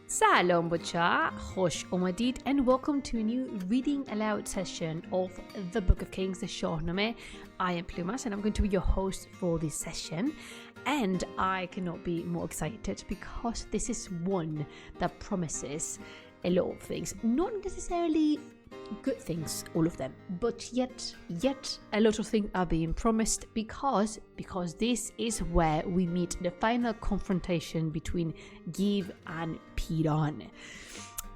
سلام بچه خوش اومدید and welcome to a new reading aloud session of the Book of Kings, the Shāh-nāmeh. I am Plumas and I'm going to be your host for this session, and I cannot be more excited because this is one that promises a lot of things, not necessarily good things, all of them, but yet a lot of things are being promised because this is where we meet the final confrontation between Give and Piran.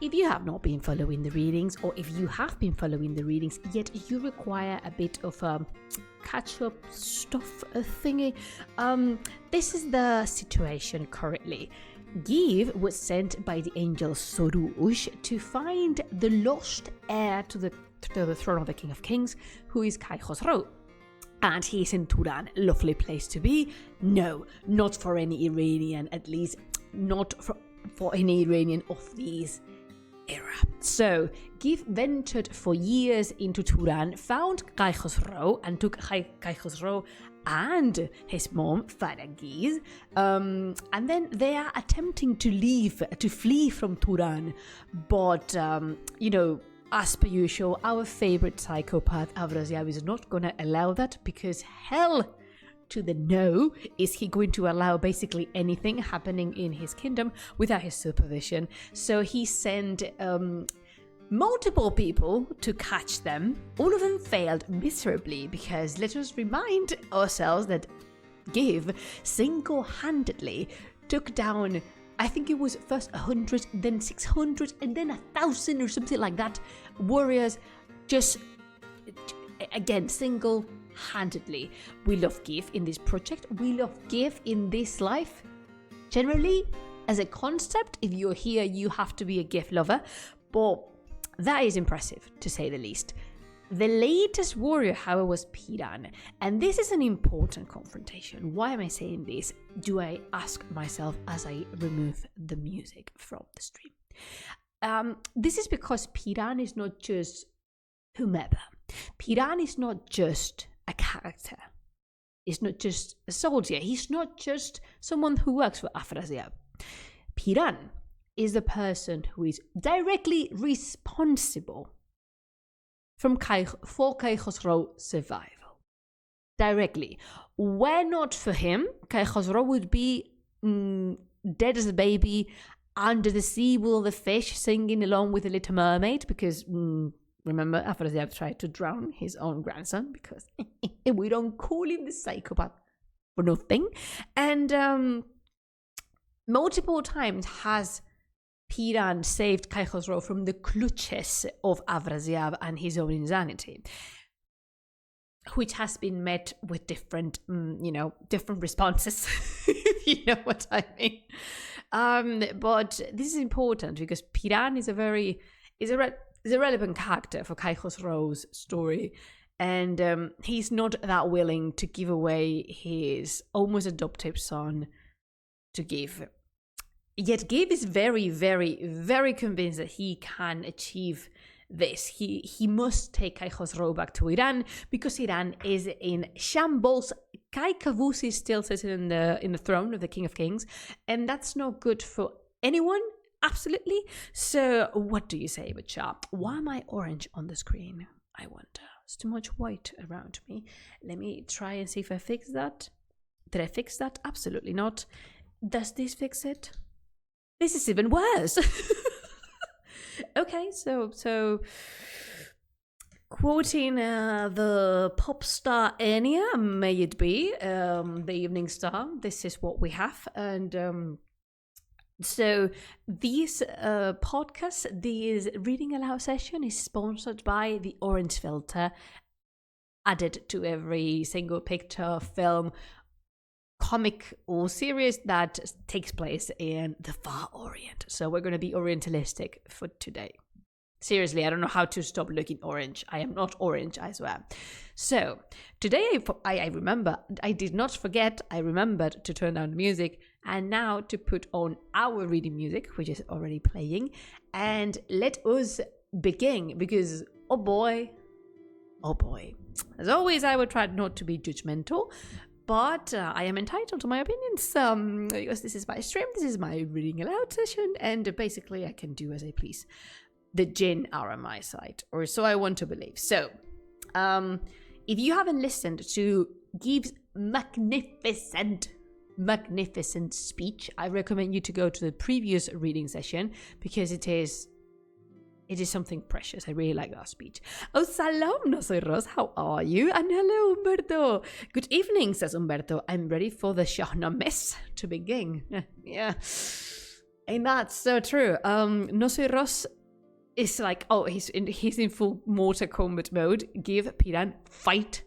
If you have not been following the readings, or if you have been following the readings yet you require a bit of a catch-up stuff thingy, this is the situation currently. Give was sent by the angel Sorush to find the lost heir to the throne of the King of Kings, who is Kai Khosrow. And he is in Turan, lovely place to be. No, not for any Iranian, at least not for any Iranian of these era. So, Give ventured for years into Turan, found Kai Khosrow, and took Kai Khosrow and his mom, Faragiz, and then they are attempting to flee from Turan, but as per usual, our favorite psychopath Afrasiab is not gonna allow that, because hell to the no is he going to allow basically anything happening in his kingdom without his supervision. So he sent multiple people to catch them. All of them failed miserably, because let us remind ourselves that Give single-handedly took down, I think it was first 100, then 600, and then 1,000 or something like that, warriors, just again single-handedly. We love Give in this project, we love Give in this life. Generally, as a concept, if you're here, you have to be a Give lover, but that is impressive, to say the least. The latest warrior, however, was Piran, and this is an important confrontation. Why am I saying this? Do I ask myself as I remove the music from the stream. This is because Piran is not just whomever. Piran is not just a character. He's not just a soldier. He's not just someone who works for Afrasiab. Piran is the person who is directly responsible for Kai Khosrow's survival. Directly. Were not for him, Kai Khosrow would be dead as a baby under the sea with all the fish, singing along with the Little Mermaid, because remember, Afrasiab tried to drown his own grandson, because we don't call him the psychopath for nothing. And multiple times has Piran saved Kai Khosrow from the clutches of Afrasiab and his own insanity, which has been met with different responses, if you know what I mean. But this is important because Piran is a relevant character for Kai Khosrow's story, and he's not that willing to give away his almost adoptive son to Give. Yet Give is very, very, very convinced that he can achieve this. He must take Kai Khosrow back to Iran, because Iran is in shambles. Kai Kavus is still sitting in the throne of the King of Kings, and that's not good for anyone, absolutely. So what do you say, Bacha? Why am I orange on the screen? I wonder. It's too much white around me. Let me try and see if I fix that. Did I fix that? Absolutely not. Does this fix it? This is even worse. Okay, so quoting the pop star Enya, may it be, the Evening Star, this is what we have. And so this podcast, this reading aloud session, is sponsored by the orange filter added to every single picture, film, comic or series that takes place in the Far Orient. So we're going to be orientalistic for today. Seriously, I don't know how to stop looking orange. I am not orange, I swear. So today I remember, I did not forget, I remembered to turn down the music and now to put on our reading music, which is already playing. And let us begin, because oh boy, as always, I will try not to be judgmental, But I am entitled to my opinions because this is my stream, this is my reading aloud session, and basically I can do as I please. The jinn are on my side, or so I want to believe. So, if you haven't listened to Give's magnificent speech, I recommend you to go to the previous reading session because it is something precious. I really like that speech. Oh, salam, no soy Ros. How are you? And hello, Humberto. Good evening, says Humberto. I'm ready for the Shāh-nāmeh to begin. Yeah. And that's so true. No soy Ros is like, oh, he's in full Mortal Kombat mode. Give, Piran, fight.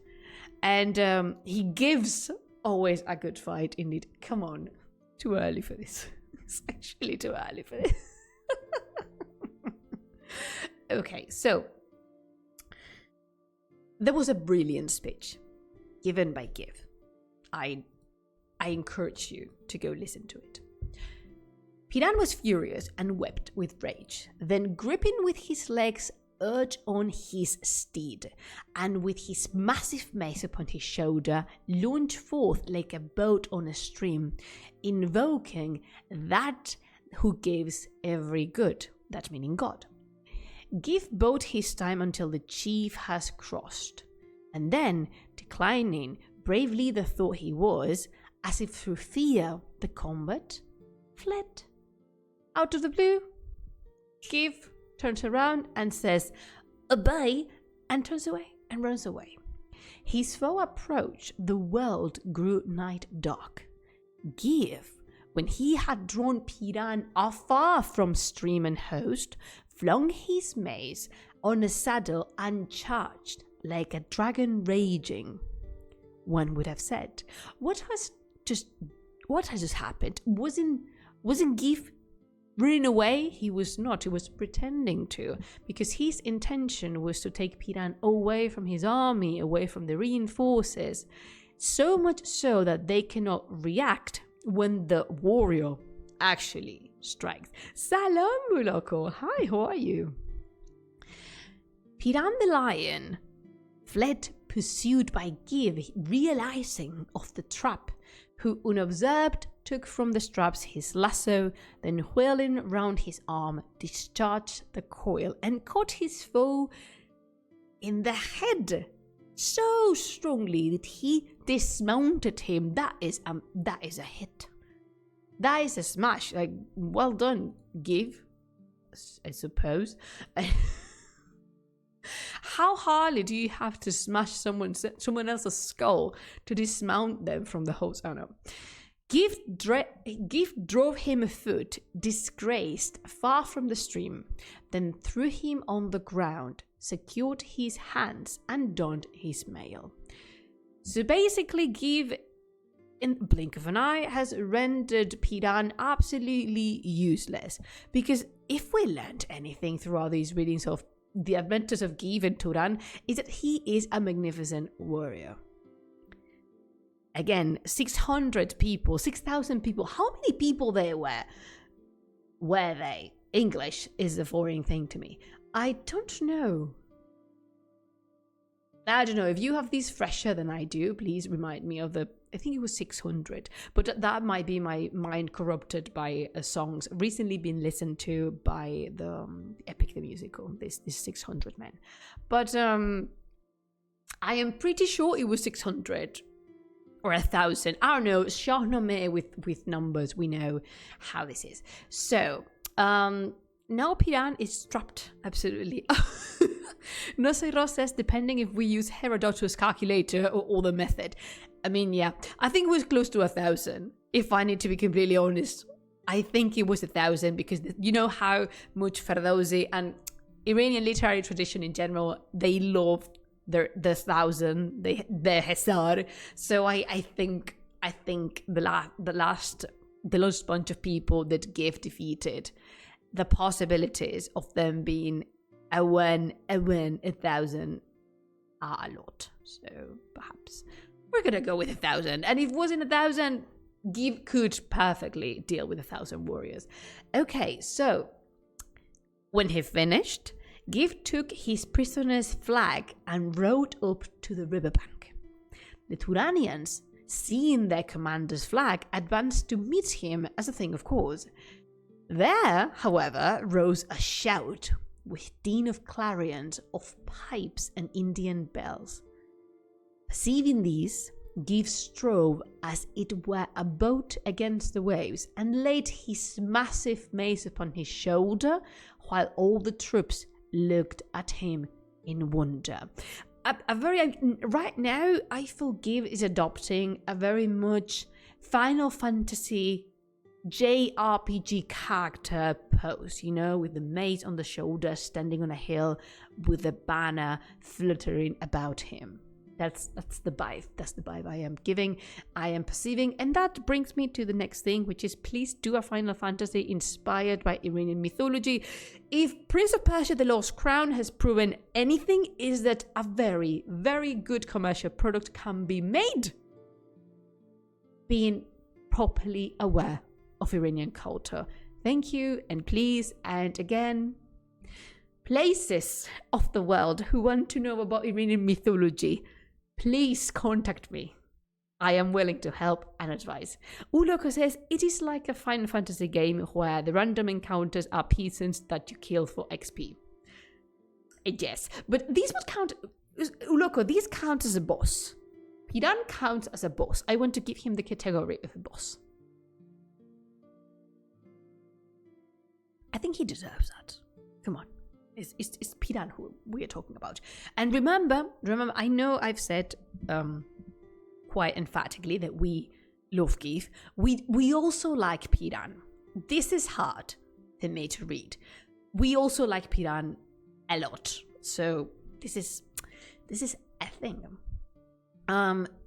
And he gives always a good fight, indeed. Come on. Too early for this. It's actually too early for this. Okay, so there was a brilliant speech given by Give. I encourage you to go listen to it. Piran was furious and wept with rage. Then, gripping with his legs, urged on his steed, and with his massive mace upon his shoulder, launched forth like a boat on a stream, invoking that who gives every good, that meaning God. Give bode his time until the chief has crossed, and then, declining bravely the thought he was, as if through fear the combat, fled. Out of the blue, Give turns around and says, "Obey," and turns away and runs away. His foe approached, the world grew night dark. Give, when he had drawn Piran afar from stream and host, flung his mace on a saddle and charged like a dragon raging. One would have said, what has just happened? Wasn't Give running away? He was not. He was pretending to, because his intention was to take Piran away from his army, away from the reinforcers, so much so that they cannot react when the warrior actually strikes. Salam, Muloko. Hi, how are you? Piran the lion fled, pursued by Give, realizing of the trap, who unobserved took from the straps his lasso, then whirling round his arm, discharged the coil and caught his foe in the head so strongly that he dismounted him. That is a hit. That is a smash. Like, well done, Give, I suppose. How hardly do you have to smash someone else's skull to dismount them from the horse? Oh no. Give drove him afoot, disgraced, far from the stream, then threw him on the ground, secured his hands, and donned his mail. So basically, Give, in the blink of an eye, has rendered Piran absolutely useless. Because if we learned anything throughout these readings of the adventures of Give and Turan, is that he is a magnificent warrior. Again, 600 people, 6,000 people. How many people there were? Were they? English is a foreign thing to me. I don't know. I don't know. If you have these fresher than I do, please remind me of I think it was 600. But that might be my mind corrupted by songs recently been listened to by the Epic the Musical, this 600 men. But I am pretty sure it was 600. Or 1,000. I don't know. Shāh-nāmeh with numbers. We know how this is. So, now Piran is strapped. Absolutely. Noseiros says, depending if we use Herodotus calculator or the method. I mean, yeah. I think it was close to 1,000. If I need to be completely honest. I think it was 1,000 because you know how much Ferdowsi and Iranian literary tradition in general, they love the 1,000, the Hesar. So I think the last bunch of people that Give defeated, the possibilities of them being a 1,000 are a lot. So perhaps we're gonna go with 1,000. And if it wasn't 1,000, Give could perfectly deal with 1,000 warriors. Okay, so when he finished, Give took his prisoner's flag and rowed up to the riverbank. The Turanians seeing their commander's flag, advanced to meet him as a thing of course. There, however, rose a shout with din of clarions, of pipes and Indian bells. Perceiving these, Give strove as it were a boat against the waves, and laid his massive mace upon his shoulder, while all the troops looked at him in wonder. Right now, I feel Give is adopting a very much Final Fantasy JRPG character pose, you know, with the mace on the shoulder, standing on a hill with the banner fluttering about him. That's the vibe. That's the vibe I am giving, I am perceiving. And that brings me to the next thing, which is please do a Final Fantasy inspired by Iranian mythology. If Prince of Persia: The Lost Crown has proven anything, is that a very, very good commercial product can be made being properly aware of Iranian culture. Thank you, and please, and again, places of the world who want to know about Iranian mythology, please contact me. I am willing to help and advise. Uloko says, it is like a Final Fantasy game where the random encounters are peasants that you kill for XP. Yes, but these would count, Uloko, these count as a boss. Piran counts as a boss. I want to give him the category of a boss. I think he deserves that. Come on. It's Piran who we are talking about. And remember, I know I've said quite emphatically that we love Give. We also like Piran. This is hard for me to read. We also like Piran a lot. So this is a thing.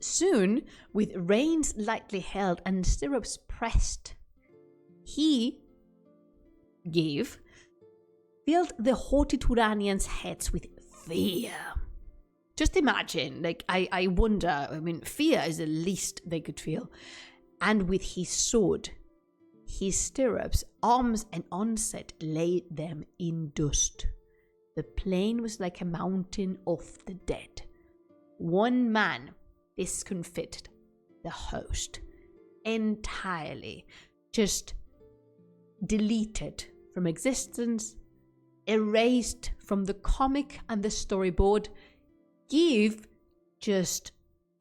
Soon, with reins lightly held and stirrups pressed, he, Give, filled the haughty Turanians' heads with fear. Just imagine, I wonder, fear is the least they could feel. And with his sword, his stirrups, arms, and onset laid them in dust. The plain was like a mountain of the dead. One man discomfited the host entirely, just deleted from existence, erased from the comic and the storyboard. Give just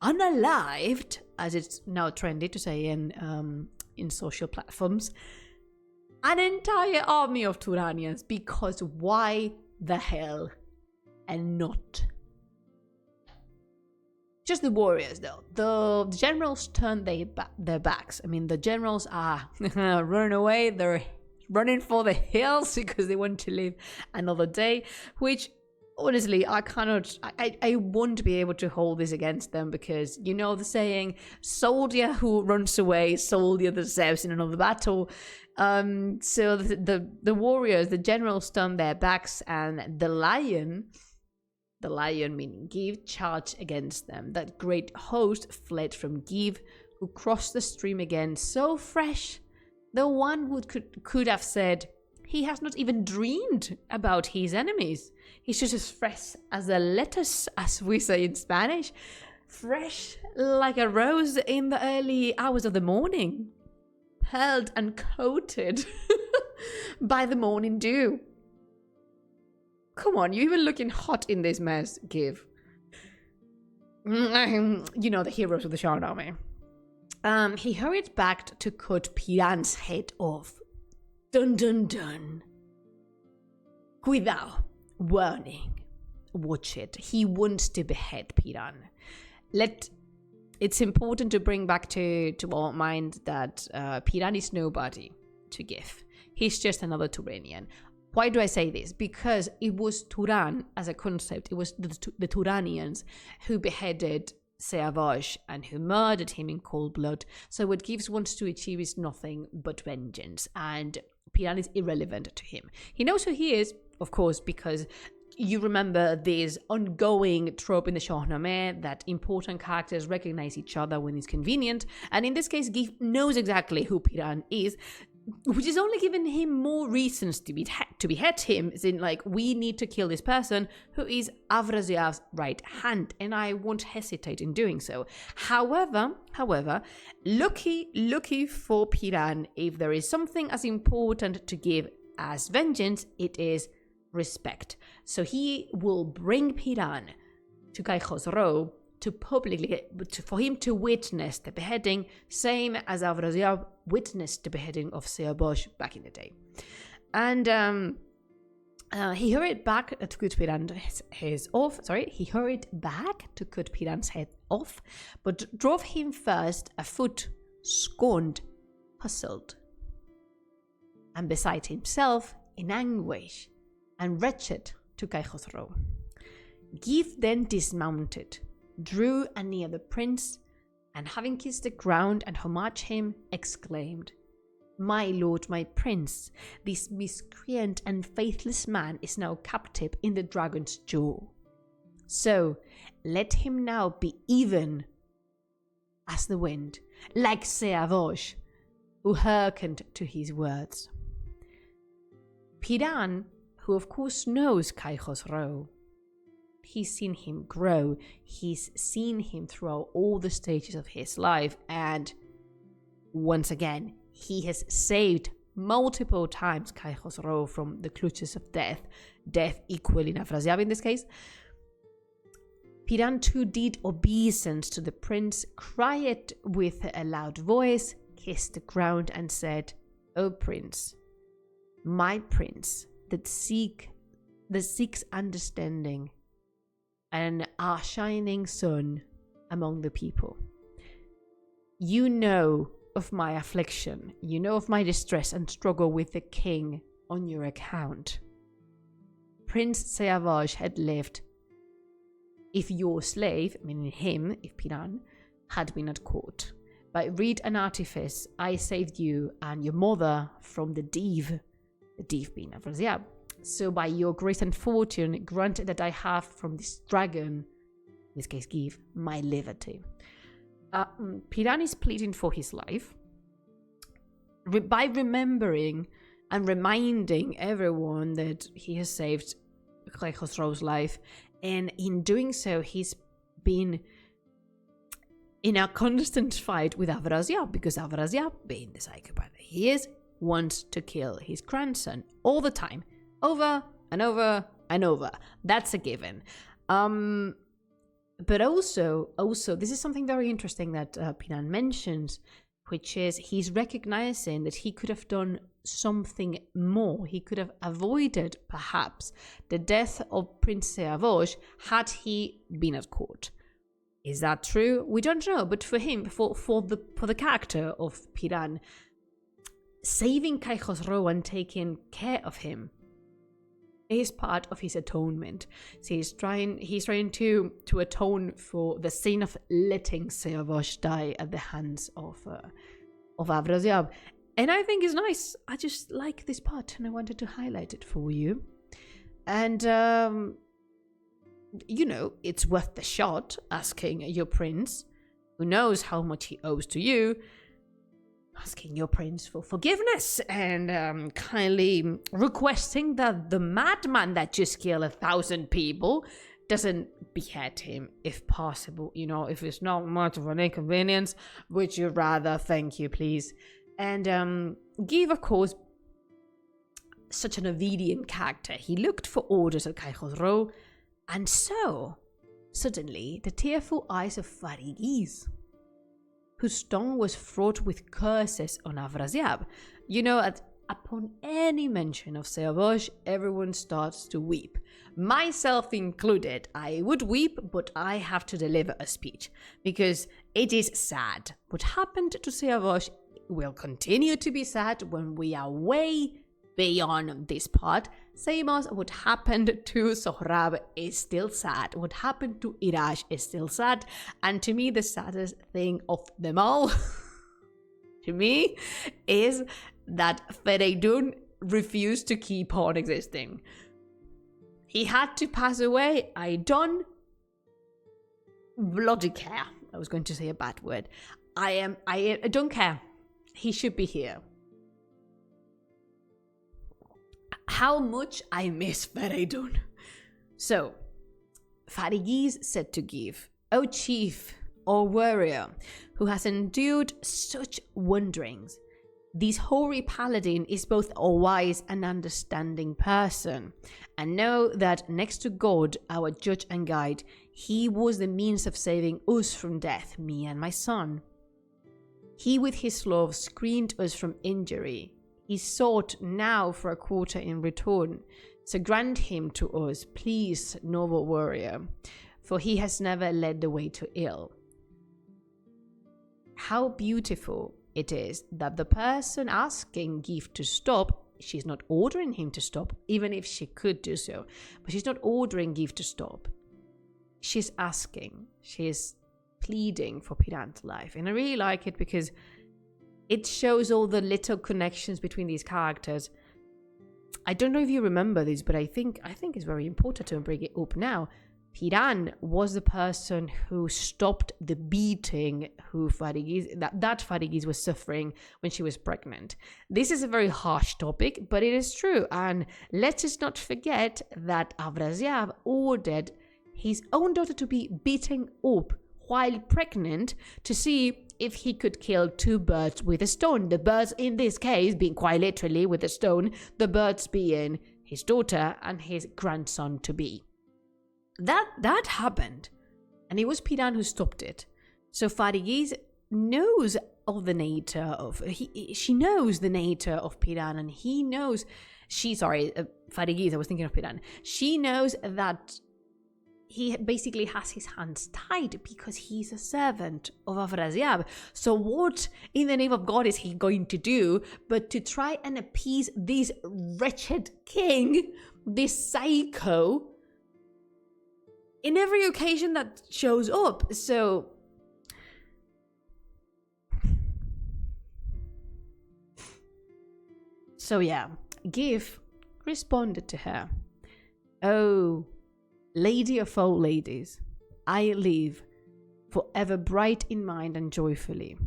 unalived, as it's now trendy to say in social platforms, an entire army of Turanians, because why the hell and not? Just the warriors, though. The generals turned their backs. The generals are running away. They're running for the hills because they want to live another day, which honestly I won't be able to hold this against them, because you know the saying, soldier who runs away, soldier that serves in another battle. So the warriors, the generals turned their backs, and the lion meaning Give, charged against them. That great host fled from Give, who crossed the stream again so fresh, the one who could have said he has not even dreamed about his enemies. He's just as fresh as a lettuce, as we say in Spanish, fresh like a rose in the early hours of the morning, pearled and coated by the morning dew. Come on, you're even looking hot in this mess, Give. You know, the heroes of the Shāh-nāmeh. He hurried back to cut Piran's head off. Dun dun dun. Cuidado. Warning. Watch it. He wants to behead Piran. It's important to bring back to our mind that Piran is nobody to Give. He's just another Turanian. Why do I say this? Because it was Turan as a concept. It was the Turanians who beheaded Savage and who murdered him in cold blood. So what Gives wants to achieve is nothing but vengeance, and Piran is irrelevant to him. He knows who he is, of course, because you remember this ongoing trope in the Shāh-nāmeh that important characters recognize each other when it's convenient, and in this case Give knows exactly who Piran is. which is only giving him more reasons to behead him, as in, like, we need to kill this person who is Afraziab's right hand, and I won't hesitate in doing so. However, lucky for Piran, if there is something as important to give as vengeance, it is respect. So he will bring Piran to Kai Khosrow for him to witness the beheading, same as Afraziab witnessed the beheading of Siabosh back in the day. And he hurried back to cut Piran's head off, but drove him first afoot, scorned, puzzled, and beside himself in anguish and wretched to Kai Khosrow. Give then dismounted, drew anear the prince, and having kissed the ground and homaged him, exclaimed, "My lord, my prince, this miscreant and faithless man is now captive in the dragon's jaw. So let him now be even as the wind, like Siabosh, who hearkened to his words." Piran, who of course knows Kai Khosrow, he's seen him grow, he's seen him throughout all the stages of his life, and once again, he has saved multiple times Kai Khosrow from the clutches of death equaling Afraziab in this case. Piran too did obeisance to the prince, cried with a loud voice, kissed the ground, and said, "O prince, my prince, that seeks understanding, and our shining sun among the people. You know of my affliction, you know of my distress and struggle with the king on your account. Prince Siabosh had lived if your slave," meaning him, if Piran, "had been at court. By reed and artifice, I saved you and your mother from the Div being Afraziab. So by your grace and fortune, grant that I have from this dragon," in this case give, "my liberty." Piran is pleading for his life by remembering and reminding everyone that he has saved Kai Khosrow's life, and in doing so he's been in a constant fight with Afraziab, because Afraziab, being the psychopath he is, wants to kill his grandson all the time, over and over and over. That's a given. But also, this is something very interesting that Piran mentions, which is he's recognizing that he could have done something more. He could have avoided, perhaps, the death of Prince Siabosh had he been at court. Is that true? We don't know. But for him, for the character of Piran, saving Kai Khosrow and taking care of him is part of his atonement. So he's trying to atone for the sin of letting Siabosh die at the hands of Afraziab. And I think it's nice. I just like this part and I wanted to highlight it for you. And it's worth the shot asking your prince, who knows how much he owes to you, asking your prince for forgiveness and kindly requesting that the madman that just killed 1,000 people doesn't behead him if possible. If it's not much of an inconvenience, would you rather? Thank you, please. And give, of course, such an obedient character. He looked for orders at Kai Khosrow, and so suddenly the tearful eyes of Farigiz, whose tongue was fraught with curses on Afraziab. Upon any mention of Siabosh, everyone starts to weep. Myself included. I would weep, but I have to deliver a speech, because it is sad. What happened to Siabosh will continue to be sad when we are way beyond this part. Same as what happened to Sohrab is still sad. What happened to Irash is still sad. And to me, the saddest thing of them all, to me, is that Fereydun refused to keep on existing. He had to pass away. I don't bloody care. I was going to say a bad word. I don't care. He should be here. How much I miss Feridun. So, Farigiz said to Give, O chief, O warrior, who has endured such wanderings, this hoary paladin is both a wise and understanding person, and know that next to God, our judge and guide, he was the means of saving us from death, me and my son. He with his love screened us from injury. He sought now for a quarter in return, so grant him to us, please, noble warrior, for he has never led the way to ill. How beautiful it is that the person asking Give to stop, she's not ordering him to stop, even if she could do so, but she's not ordering Give to stop. She's asking, she's pleading for Piran's life. And I really like it because it shows all the little connections between these characters. I don't know if you remember this, but I think it's very important to bring it up now. Piran was the person who stopped the beating that Farigiz was suffering when she was pregnant. This is a very harsh topic, but it is true. And let us not forget that Afrasiab ordered his own daughter to be beaten up while pregnant to see if he could kill two birds with a stone. The birds in this case being quite literally with a stone, the birds being his daughter and his grandson to be. That happened, and it was Piran who stopped it. So Farigiz knows of the nature of she knows the nature of Piran, and he knows Farigiz. I was thinking of Piran. She knows that he basically has his hands tied because he's a servant of Afrasiab. So what in the name of God is he going to do but to try and appease this wretched king, this psycho, in every occasion that shows up? So yeah, Give responded to her, "Oh, lady of all ladies, I live forever bright in mind and joyfully."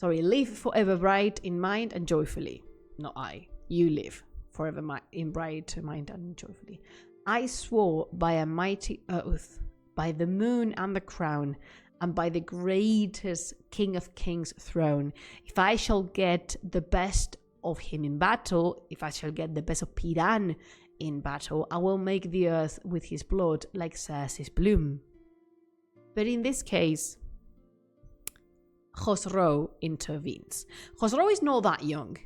Live forever bright in mind and joyfully. Not I. You live forever in bright mind and joyfully. I swore by a mighty oath, by the moon and the crown, and by the greatest King of Kings' throne, if I shall get the best of him in battle, if I shall get the best of Piran in battle, I will make the earth with his blood like Circe's bloom. But in this case, Khosrow intervenes. Khosrow is not that young.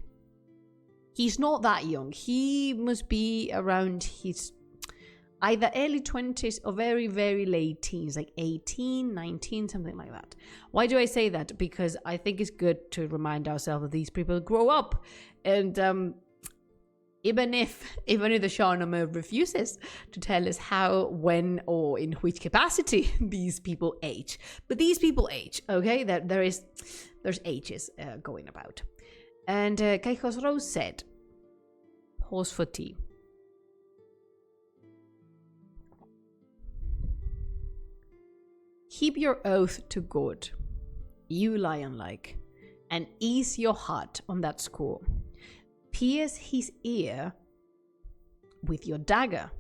He's not that young. He must be around his either early 20s or very, very late teens, like 18, 19, something like that. Why do I say that? Because I think it's good to remind ourselves that these people grow up. And even if the Shāh-nāmeh refuses to tell us how, when, or in which capacity these people age. But these people age, okay? There's ages going about. And Kai Khosrow said, pause for tea. Keep your oath to God, you lion-like, and ease your heart on that score. Pierce his ear with your dagger,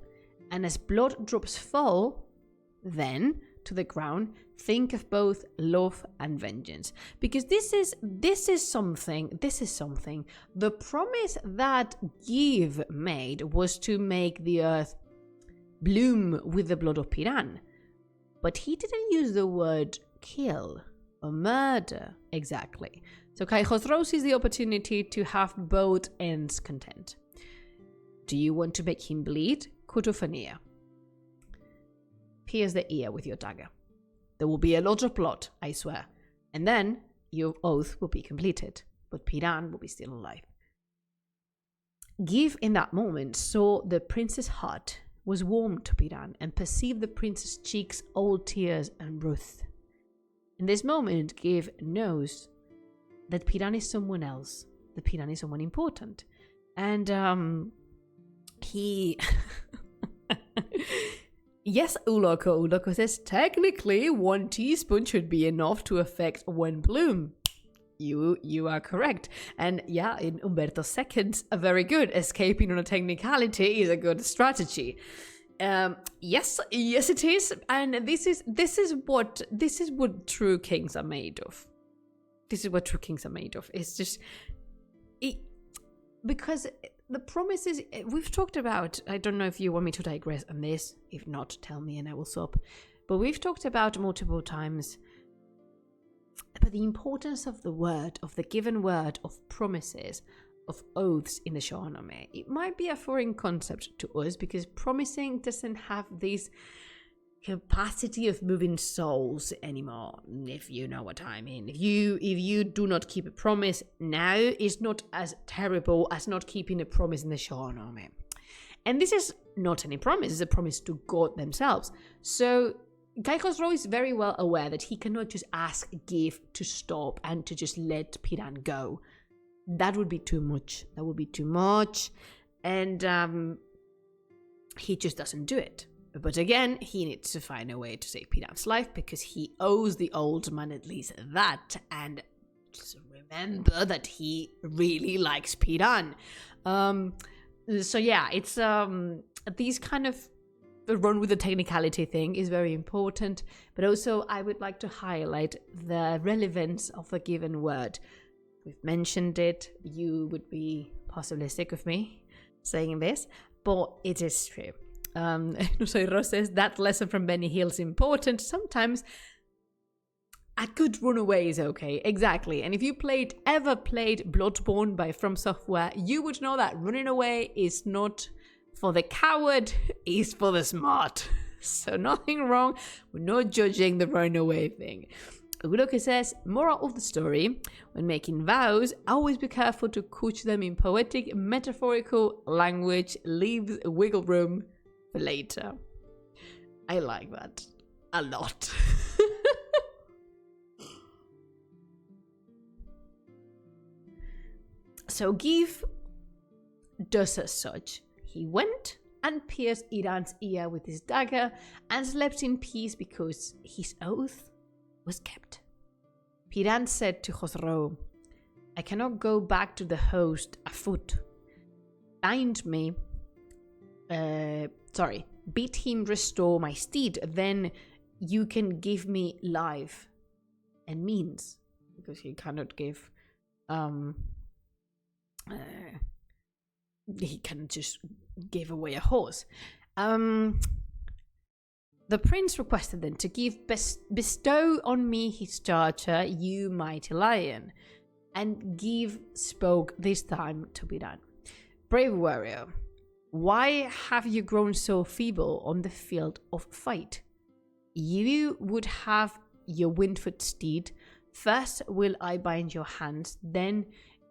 and as blood drops fall, then to the ground, think of both love and vengeance. Because this is something. The promise that Give made was to make the earth bloom with the blood of Piran. But he didn't use the word kill or murder exactly. So Kai Khosrow sees the opportunity to have both ends content. Do you want to make him bleed? Cut off an ear. Pierce the ear with your dagger. There will be a lot of blood, I swear. And then your oath will be completed. But Piran will be still alive. Give in that moment saw the prince's heart was warm to Piran and perceived the prince's cheeks all tears and wrath. In this moment, Give knows that Piran is someone else, that Piran is someone important. And he... Yes, Uloko says technically 1 teaspoon should be enough to affect one bloom. You are correct. And yeah, in Umberto's seconds, a very good. Escaping on a technicality is a good strategy. Yes, it is. And this is what true kings are made of. This is what true kings are made of. It's just because the promises we've talked about. I don't know if you want me to digress on this. If not, tell me and I will stop. But we've talked about multiple times about the importance of the word, of the given word, of promises, of oaths in the Shāh-nāmeh. It might be a foreign concept to us because promising doesn't have this capacity of moving souls anymore, if you know what I mean. If you do not keep a promise now, it's not as terrible as not keeping a promise in the Shāh-nāmeh. And this is not any promise, it's a promise to God themselves. So Kai Khosrow is very well aware that he cannot just ask Give to stop and to just let Piran go. That would be too much. And he just doesn't do it. But again, he needs to find a way to save Piran's life because he owes the old man at least that. And just remember that he really likes Piran. So yeah, it's these kind of run with the technicality thing is very important. But also I would like to highlight the relevance of a given word. We've mentioned it. You would be possibly sick of me saying this, but it is true. So Ross says that lesson from Benny Hill is important. Sometimes a good runaway is okay. Exactly. And if you ever played Bloodborne by From Software, you would know that running away is not for the coward, it's for the smart. So nothing wrong. We're not judging the runaway thing. Uguloke says, moral of the story, when making vows, always be careful to couch them in poetic, metaphorical language, leaves wiggle room for later. I like that a lot. So Give does as such. He went and pierced Iran's ear with his dagger and slept in peace because his oath was kept. Piran said to Khosrow, I cannot go back to the host afoot. Bid him restore my steed, then you can give me life and means, because he cannot give he can just give away a horse. The prince requested then to bestow on me his charger, you mighty lion. And Give spoke this time to Piran. Brave warrior, why have you grown so feeble on the field of fight? You would have your windfoot steed. First will I bind your hands, then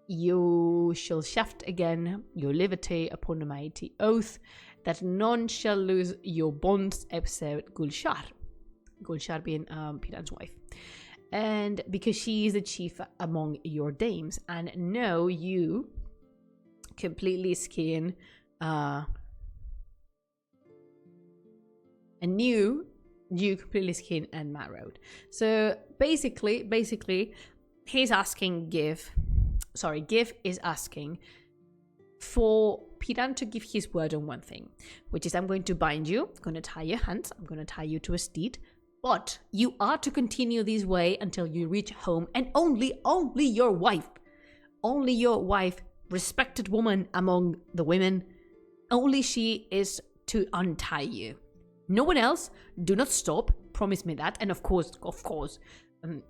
you shall shaft again your liberty upon a mighty oath, that none shall lose your bonds except Gulshar being Piran's wife, and because she is the chief among your dames, and know you completely skin and completely skin and marrowed. So basically he's asking Give is asking for Piran to give his word on one thing, which is I'm going to bind you, I'm going to tie your hands, I'm going to tie you to a steed, but you are to continue this way until you reach home, and only your wife, respected woman among the women, only she is to untie you. No one else, do not stop, promise me that, and of course, and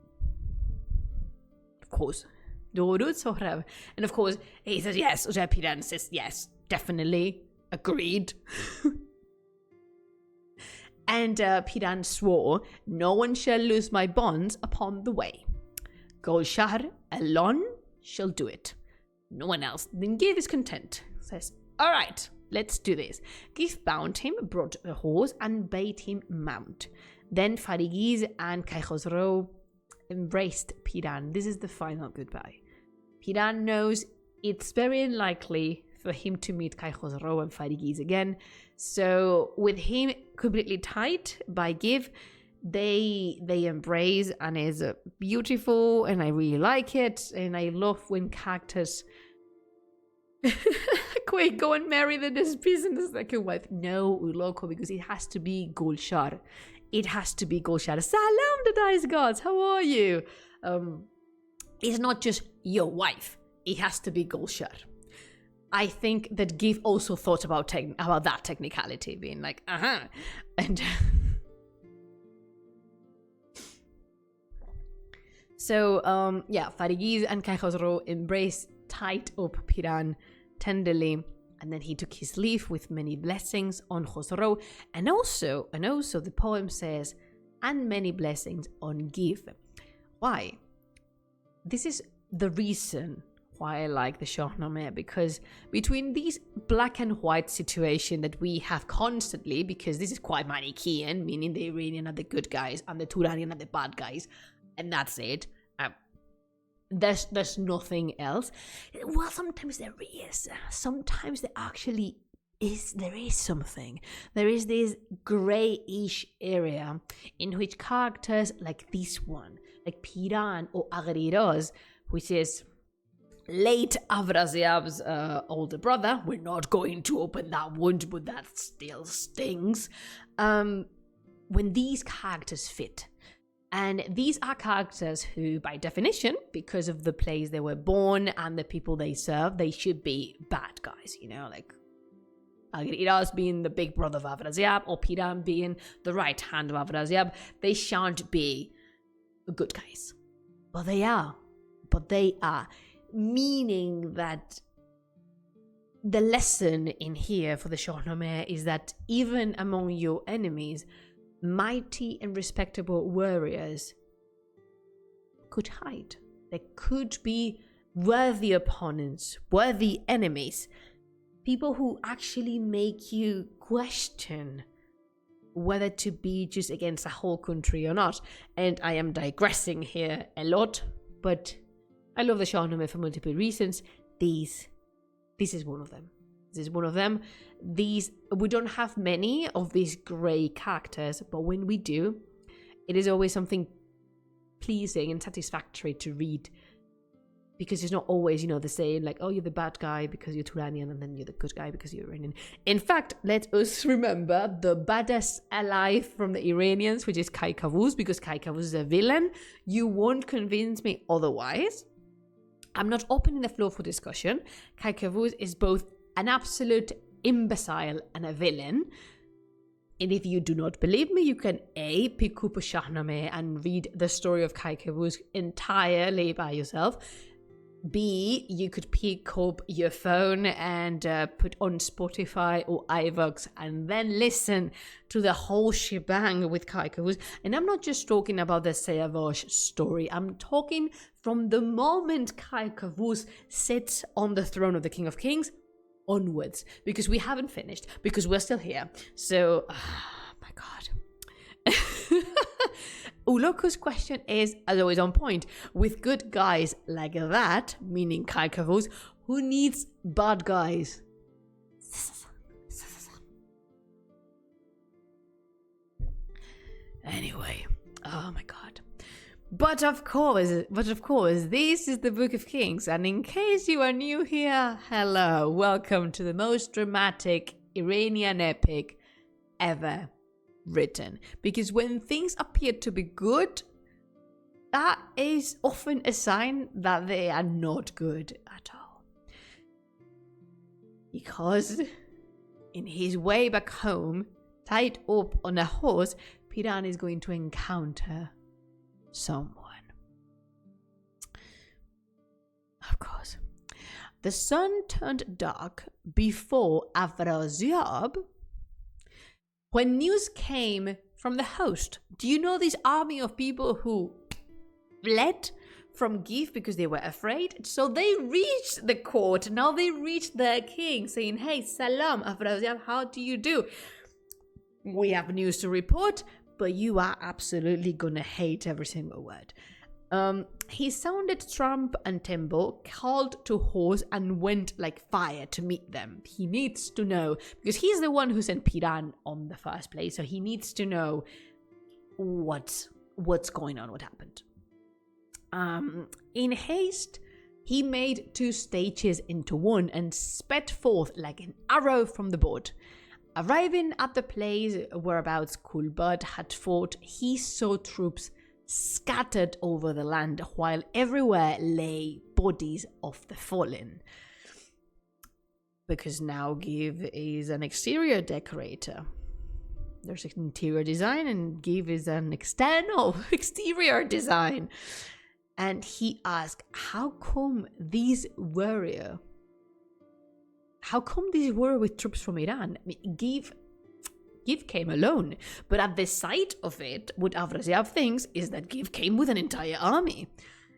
of course, he says yes. Piran says yes, definitely, agreed. And Piran swore, no one shall lose my bonds upon the way. Gulshar alone shall do it. No one else. Then Give is content. Says, all right, let's do this. Give bound him, brought the horse, and bade him mount. Then Farigiz and Kai Khosrow embraced Piran. This is the final goodbye. Piran knows it's very unlikely for him to meet Kai Khosrow and Farigiz again. So with him completely tied by Give, they embrace, and is beautiful, and I really like it. And I love when characters quick go and marry the peace and the second wife. No, Uloko, because it has to be Gulshar. It has to be Gulshar. Salam, the dice gods. How are you? It's not just your wife. It has to be Gulshar. I think that Gif also thought about that technicality, being like, and so Farigiz and Kai Khosrow embraced tight up Piran tenderly, and then he took his leave with many blessings on Khosrow, and also the poem says, and many blessings on Gif. Why? This is the reason why I like the Shāh-nāmeh, because between these black and white situation that we have constantly, because this is quite Manichaean, meaning the Iranian are the good guys and the Turanian are the bad guys, and that's it. There's nothing else. Well, sometimes there is. Sometimes there actually is. There is something. There is this greyish area in which characters like this one, like Piran or Agriroz, which is late Afrasiab's older brother. We're not going to open that wound, but that still stings. When these characters fit. And these are characters who, by definition, because of the place they were born and the people they serve, they should be bad guys, like Agriras being the big brother of Afrasiab, or Piran being the right hand of Afrasiab. They shan't be good guys. But they are. Meaning that the lesson in here for the Shāh-nāmeh is that even among your enemies, mighty and respectable warriors could hide. There could be worthy opponents, worthy enemies, people who actually make you question whether to be just against a whole country or not. And I am digressing here a lot, but I love the Shāh-nāmeh for multiple reasons. This is one of them. We don't have many of these grey characters, but when we do, it is always something pleasing and satisfactory to read, because it's not always, the same, like, oh, you're the bad guy because you're Turanian, and then you're the good guy because you're Iranian. In fact, let us remember the baddest ally from the Iranians, which is Kai Kavuz, because Kai Kavuz is a villain. You won't convince me otherwise. I'm not opening the floor for discussion. Kai Kavuz is both an absolute imbecile and a villain. And if you do not believe me, you can A, pick up a Shāh-nāmeh and read the story of Kai Kavuz entirely by yourself. B, you could pick up your phone and put on Spotify or iVoox and then listen to the whole shebang with Kai Kavuz. And I'm not just talking about the Sayavosh story. I'm talking from the moment Kai Kavuz sits on the throne of the King of Kings onwards, because we haven't finished, because we're still here. So, my God. Uloko's question is, as always, on point. With good guys like that, meaning Kai Kavuz, who needs bad guys? Anyway, oh my God. But of course, this is the Book of Kings, and in case you are new here, hello, welcome to the most dramatic Iranian epic ever written. Because when things appear to be good, that is often a sign that they are not good at all. Because in his way back home, tied up on a horse, Piran is going to encounter someone. Of course. The sun turned dark before Afrasiab when news came from the host. Do you know this army of people who fled from Gif because they were afraid? So they reached the court. Now they reached their king saying, hey, salam, Afrasiab, how do you do? We have news to report, but you are absolutely gonna hate every single word. He sounded trump and timbre, called to horse, and went like fire to meet them. He needs to know, because he's the one who sent Piran on the first place, so he needs to know what's going on, what happened. In haste, he made 2 stages into one and sped forth like an arrow from the board. Arriving at the place whereabouts Kulbad had fought, he saw troops scattered over the land, while everywhere lay bodies of the fallen. Because now Give is an exterior decorator. There's an interior design, and Give is an exterior design. And he asked, how come these warrior with troops from Iran? I mean, Give came alone, but at the sight of it, what Afrasiab thinks is that Give came with an entire army.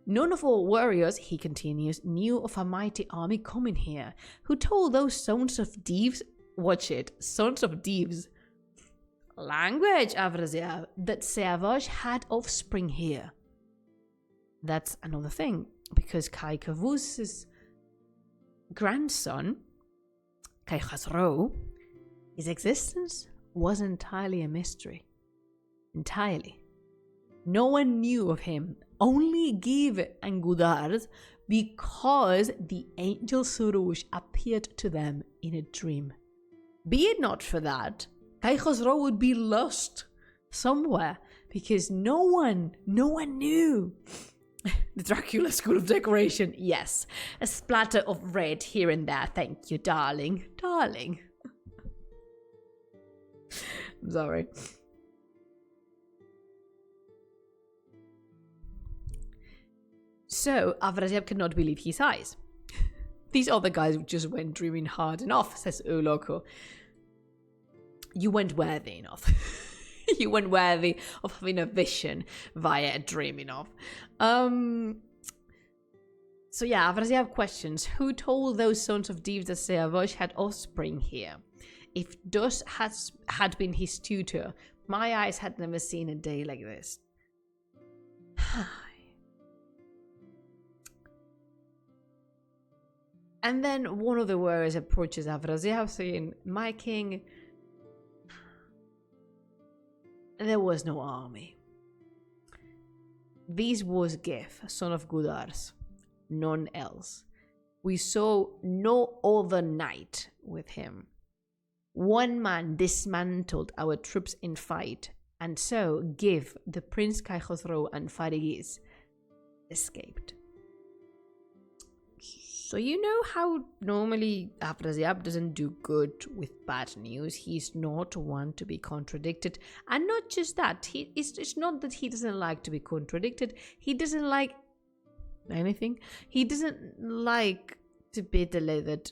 None of our warriors, he continues, knew of a mighty army coming here, who told those sons of thieves, watch it, sons of thieves, language, Afrasiab, that Seavash had offspring here. That's another thing, because Kai Kavus's grandson, Kai Khosrow, his existence was entirely a mystery. Entirely. No one knew of him, only Give and Gudars, because the angel Surush appeared to them in a dream. Be it not for that, Kai Khosrow would be lost somewhere, because no one knew. The Dracula School of Decoration, yes. A splatter of red here and there. Thank you, darling. Darling. I'm sorry. So, Afrasiab could not believe his eyes. These other guys just went dreaming hard enough, says Uloko. You weren't worthy enough. You weren't worthy of having a vision via a dream enough. So yeah, Afrasiab questions. Who told those sons of thieves that Seavash had offspring here? If Dus had been his tutor, my eyes had never seen a day like this. And then one of the warriors approaches Afrasiab saying, my king, there was no army. This was Gef, son of Gudars, none else. We saw no other knight with him. One man dismantled our troops in fight, and so Gif, the Prince Kai Khosrow, and Farigiz escaped. So you know how normally Afrasiab doesn't do good with bad news. He's not one to be contradicted. And not just that, it's not that he doesn't like to be contradicted. He doesn't like anything. He doesn't like to be delivered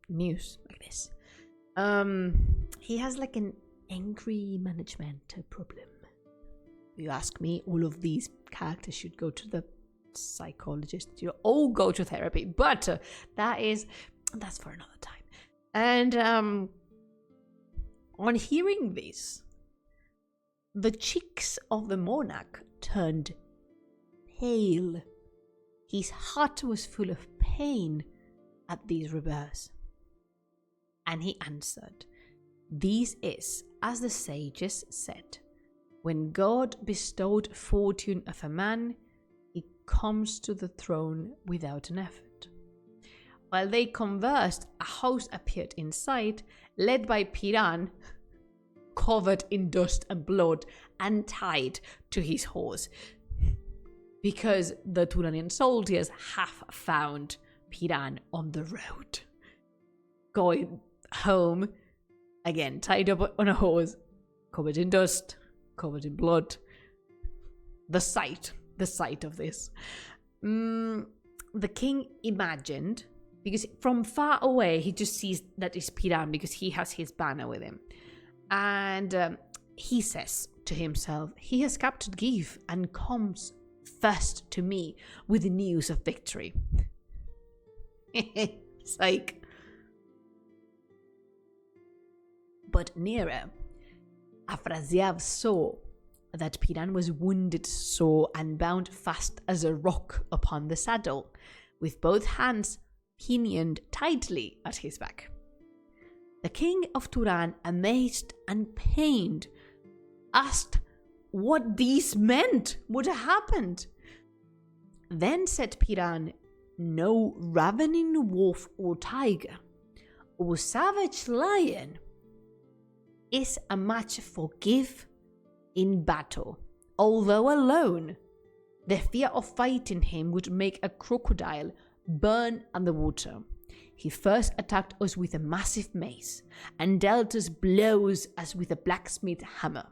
news like this. He has like an angry management problem. You ask me, all of these characters should go to the psychologist. You all go to therapy, but that's for another time. And on hearing this, the cheeks of the monarch turned pale. His heart was full of pain at these rebels. And he answered, "This is, as the sages said, when God bestowed fortune of a man, he comes to the throne without an effort." While they conversed, a host appeared in sight, led by Piran, covered in dust and blood, and tied to his horse. Because the Turanian soldiers have found Piran on the road, going home, again tied up on a horse, covered in dust, covered in blood. The sight of this. The king imagined, because from far away he just sees that it's Piran because he has his banner with him. And he says to himself, he has captured Give and comes first to me with the news of victory. It's like... But nearer, Afrasiab saw that Piran was wounded sore and bound fast as a rock upon the saddle, with both hands pinioned tightly at his back. The king of Turan, amazed and pained, asked what these meant, what happened. Then said Piran, no ravening wolf or tiger or savage lion is a match for Give in battle. Although alone, the fear of fighting him would make a crocodile burn underwater. He first attacked us with a massive mace and dealt us blows as with a blacksmith hammer.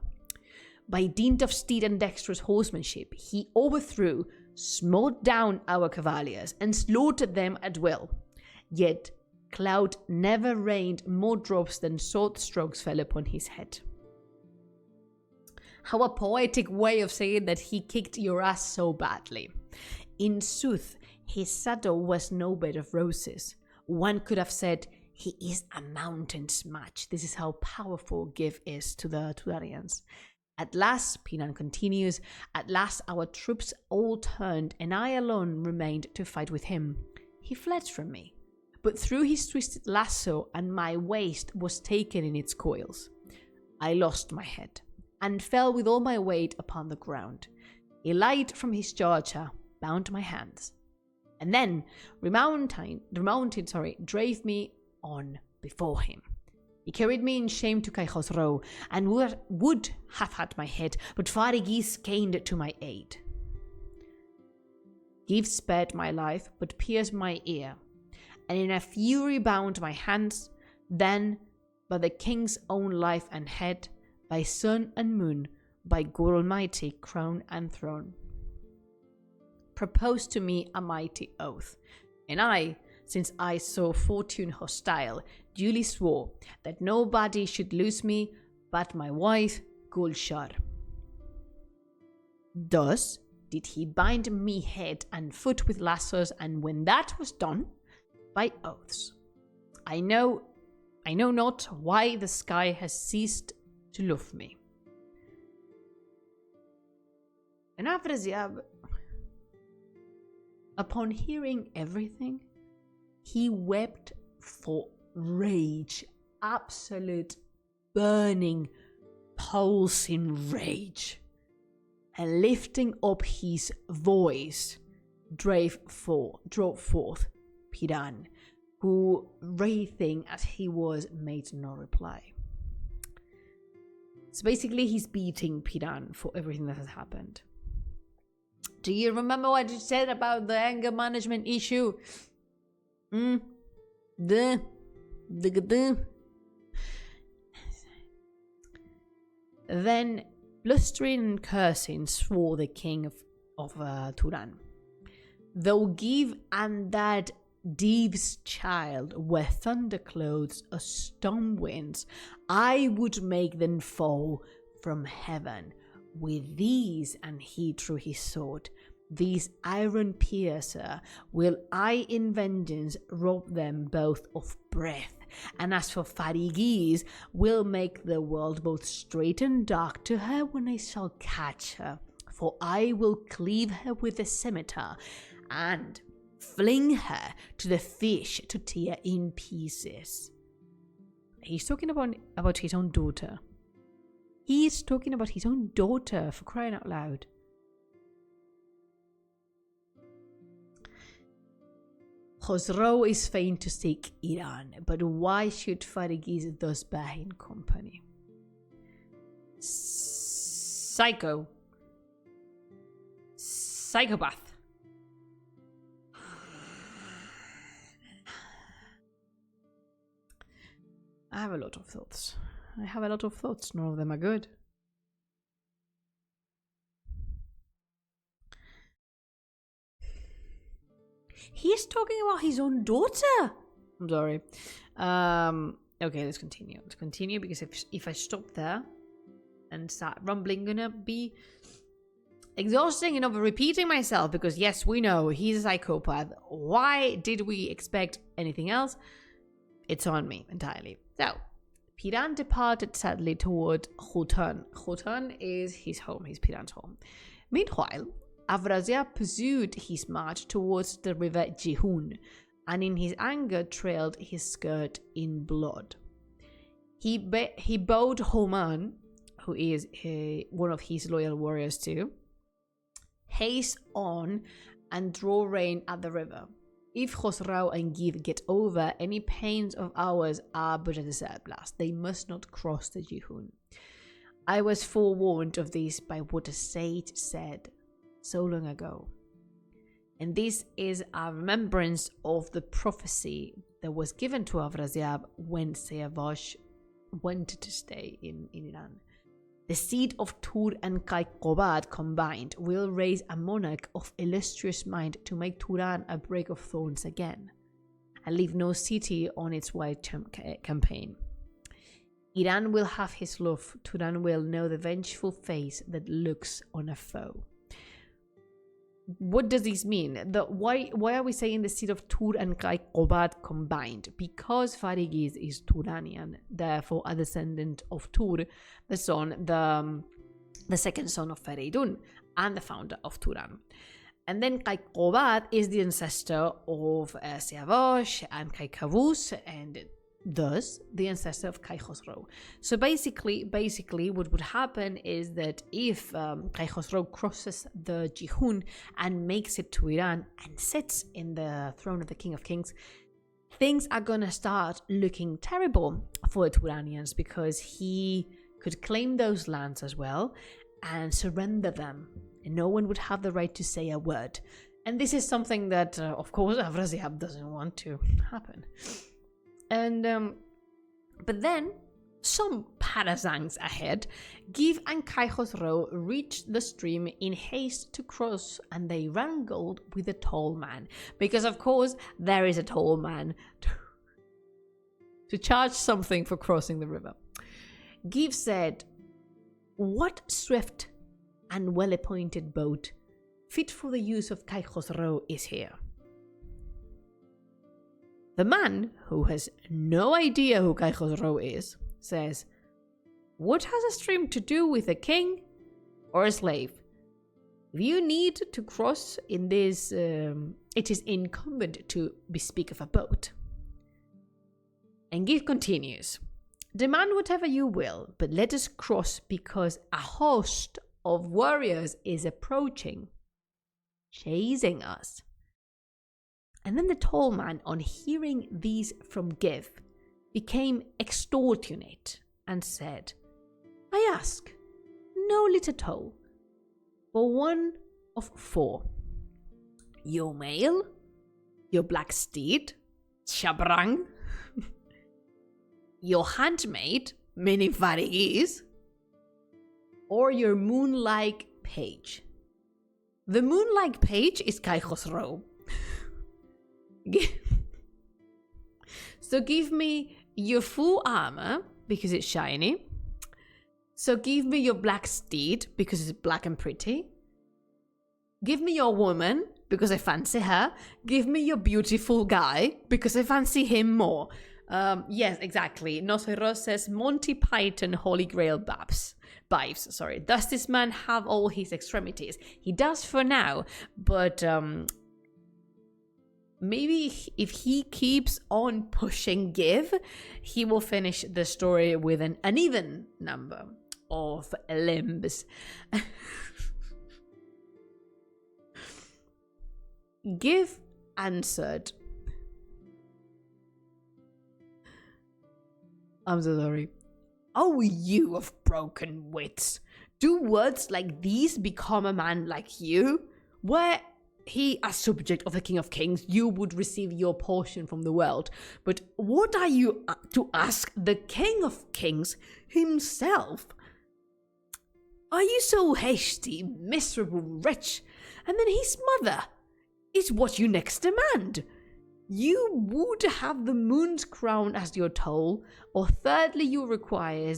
By dint of steed and dexterous horsemanship, he overthrew, smote down our cavaliers, and slaughtered them at will. Yet cloud never rained more drops than sword strokes fell upon his head. How a poetic way of saying that he kicked your ass so badly. In sooth, his saddle was no bed of roses. One could have said, he is a mountain's match. This is how powerful Give is to the Tudarians. At last, Piran continues, at last our troops all turned, and I alone remained to fight with him. He fled from me, but threw his twisted lasso, and my waist was taken in its coils. I lost my head, and fell with all my weight upon the ground. He light from his charger, bound my hands, and then, remounting, drave me on before him. He carried me in shame to Kai Khosrow, and would have had my head, but Farigis came to my aid. Give spared my life, but pierced my ear, and in a fury bound my hands. Then, by the king's own life and head, by sun and moon, by God Almighty, crown and throne, proposed to me a mighty oath, and I, since I saw fortune hostile, duly swore that nobody should lose me but my wife Gulshar. Thus did he bind me head and foot with lassos, and when that was done, by oaths, I know not why the sky has ceased to love me. And Afrasiab, upon hearing everything, he wept for rage, absolute burning, pulsing rage, and lifting up his voice, drove forth Piran, who, wraithing as he was, made no reply. So basically, he's beating Piran for everything that has happened. Do you remember what you said about the anger management issue? Then, blustering and cursing, swore the king of Turan, though Give and that Dive's child were thunderclouds or storm winds, I would make them fall from heaven. With these, and he drew his sword, these iron piercer, will I in vengeance rob them both of breath. And as for Farigis, will make the world both straight and dark to her when I shall catch her. For I will cleave her with the scimitar, and fling her to the fish to tear in pieces. He's talking about his own daughter. He's talking about his own daughter, for crying out loud. Khosrow is fain to seek Iran, but why should Farigis thus bear him company? Psychopath. I have a lot of thoughts. None of them are good. He's talking about his own daughter. I'm sorry. Okay, let's continue because if I stop there and start rumbling, gonna be exhausting and over repeating myself, because yes, we know he's a psychopath. Why did we expect anything else? It's on me entirely. So, Piran departed sadly toward Khotan. Khotan is his home, his Piran's home. Meanwhile, Afrasiab pursued his march towards the river Jihun, and in his anger trailed his skirt in blood. He bowed Homan, who is one of his loyal warriors too, haste on and draw rein at the river. If Khosrau and Gif get over, any pains of ours are but a desert blast. They must not cross the Jihun. I was forewarned of this by what a sage said so long ago. And this is a remembrance of the prophecy that was given to Afrasiab when Siavash went to stay in Iran. The seed of Tur and Kaikobad combined will raise a monarch of illustrious mind to make Turan a brake of thorns again, and leave no city on its wide campaign. Iran will have his love, Turan will know the vengeful face that looks on a foe. What does this mean? Why are we saying the seed of Tur and Kaikobad combined? Because Farigiz is Turanian, therefore a descendant of Tur, the second son of Feridun and the founder of Turan. And then Kaikobad is the ancestor of Siavash and Kaikavus, and thus the ancestor of Kai Khosrau. So basically what would happen is that if Kai Khosrau crosses the Jihun and makes it to Iran and sits in the throne of the King of Kings, things are gonna start looking terrible for the Turanians, because he could claim those lands as well and surrender them, and no one would have the right to say a word. And this is something that of course Afrasiab doesn't want to happen. And but then, some parasangs ahead, Gif and Kai Khosrau reached the stream in haste to cross, and they wrangled with the tall man, because of course there is a tall man to charge something for crossing the river. Gif said, "What swift and well-appointed boat, fit for the use of Kai Khosrau, is here?" The man, who has no idea who Kai Khosrau is, says, "What has a stream to do with a king or a slave? If you need to cross in this, it is incumbent to bespeak of a boat." And Gif continues, "Demand whatever you will, but let us cross, because a host of warriors is approaching, chasing us." And then the tall man, on hearing these from Gif, became extortionate and said, "I ask no little toll, for one of 4. Your male, your black steed, Shabrang, your handmaid, meaning Varigis, or your moon-like page." The moon-like page is Kai Khosrau. So give me your full armor, because it's shiny. So give me your black steed, because it's black and pretty. Give me your woman, because I fancy her. Give me your beautiful guy, because I fancy him more. Yes, exactly. Nosferos says Monty Python Holy Grail babes. Sorry. Does this man have all his extremities? He does for now, but maybe if he keeps on pushing Gif, he will finish the story with an uneven number of limbs. Gif answered, "I'm so sorry. Oh, you of broken wits. Do words like these become a man like you? Were he a subject of the King of Kings, you would receive your portion from the world. But what are you to ask the King of Kings himself? Are you so hasty, miserable wretch? And then his mother is what you next demand. You would have the moon's crown as your toll, or thirdly, you require